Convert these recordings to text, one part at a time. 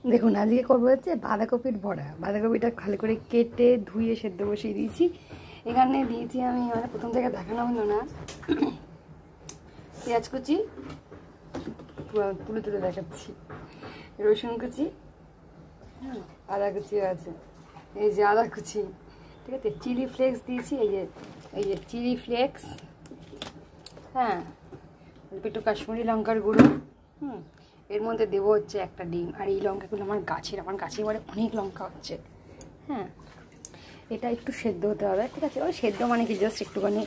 দেখুন আজকে করবো হচ্ছে বাঁধাকপির বড়া। বাঁধাকপিটা ভালো করে কেটে ধুয়ে সেদ্ধ বসিয়ে দিয়েছি। এখানে দিয়েছি আমি, মানে প্রথম থেকে দেখানো হলো না, পেঁয়াজ কুচি তুলে তুলে দেখাচ্ছি, রসুন কুচি, আদা কুচিও আছে, এই যে আদা কুচি, ঠিক আছে, চিলি ফ্লেক্স দিয়েছি, এই যে চিলি ফ্লেক্স, হ্যাঁ, একটু কাশ্মীরি লঙ্কার গুঁড়ো, এর মধ্যে দেবো হচ্ছে একটা ডিম। আর এই লঙ্কাগুলো আমার গাছের বাড়ি অনেক লঙ্কা হচ্ছে, হ্যাঁ। এটা একটু সেদ্ধ হতে হবে, ঠিক আছে। ওই সেদ্ধ মানে কি, জাস্ট একটুখানি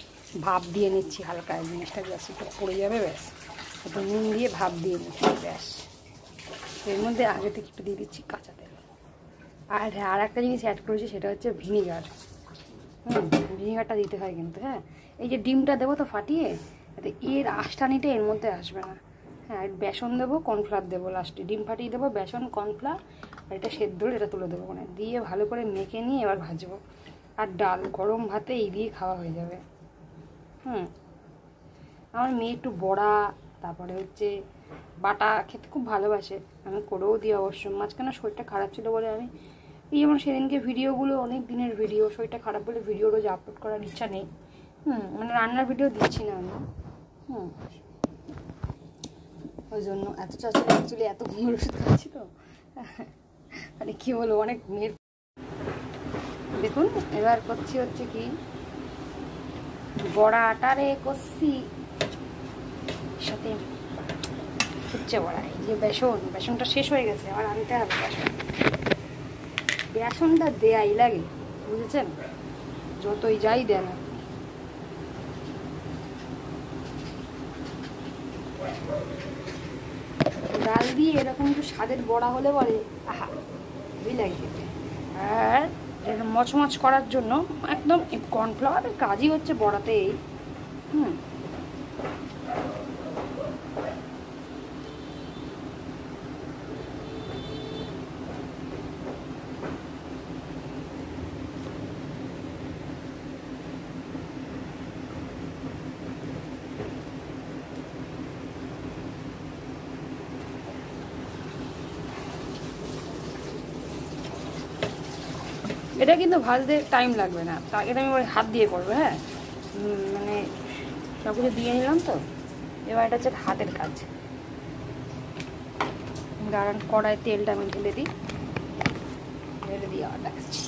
ভাপ দিয়ে নিচ্ছি হালকা, জিনিসটা জাস্ট একটু পড়ে যাবে, ব্যাস। একটু নুন দিয়ে ভাপ দিয়ে নিচ্ছি, ব্যাস। এর মধ্যে আগে থেকে একটু দিয়ে দিচ্ছি কাঁচা তেল। আর হ্যাঁ, আর একটা জিনিস অ্যাড করেছি, সেটা হচ্ছে ভিনিগার। ভিনিগারটা দিতে হয় কিন্তু, হ্যাঁ। এই যে ডিমটা দেবো তো ফাটিয়ে, এর আষ্টানিটা এর মধ্যে আসবে না, হ্যাঁ। বেসন দেবো, কর্নফ্লাওয়ার দেবো লাস্টে, ডিম ফাটিয়ে দেবো, বেসন, কর্নফ্লাওয়ার, আর এটা সেদ্ধ হলে এটা তুলে দেবো, মানে দিয়ে ভালো করে মেখে নিয়ে এবার ভাজবো। আর ডাল গরম ভাতে এই দিয়ে খাওয়া হয়ে যাবে। আমার মেয়ে একটু বড়া, তারপরে হচ্ছে বাটা খেতে খুব ভালোবাসে, আমি করেও দিই অবশ্য। মাঝখানে শরীরটা খারাপ ছিল বলে আমি, এই যেমন সেদিনকে ভিডিওগুলো অনেক দিনের ভিডিও, শরীরটা খারাপ বলে ভিডিও রোজ আপলোড করার ইচ্ছা নেই, মানে রান্নার ভিডিও দিচ্ছি না আমি, ওই জন্য এত চাচ্ছি, অ্যাকচুয়ালি এত ঘুমের ওষুধ খাচ্ছি তো, মানে কী বলবো, অনেক মেয়ের। দেখুন এবার করছি হচ্ছে কি, বড়া আটারে করছি, সাথে হচ্ছে বড়া, এই যে বেসনটা শেষ হয়ে গেছে, আবার আনতে হবে বেসনটা দেয়াই লাগে, বুঝেছেন, যতই যাই দেন আপনি। ডাল দিয়ে এরকম একটু স্বাদের বড়া হলে বলে আহা, খুবই লাগে খেতে। আর মচমচ করার জন্য একদম কর্নফ্লাওয়ারের কাজই হচ্ছে বড়াতে এই, এটা কিন্তু ভাজতে টাইম লাগবে না, এটা আমি হাত দিয়ে করবো, হ্যাঁ, মানে সব কিছু দিয়ে নিলাম তো, এবার এটা হচ্ছে হাতের কাজ। দাঁড়ান, কড়াই তেলটা আমি ঢেলে দিই, ঢেলে দিয়ে আবার দেখাচ্ছি।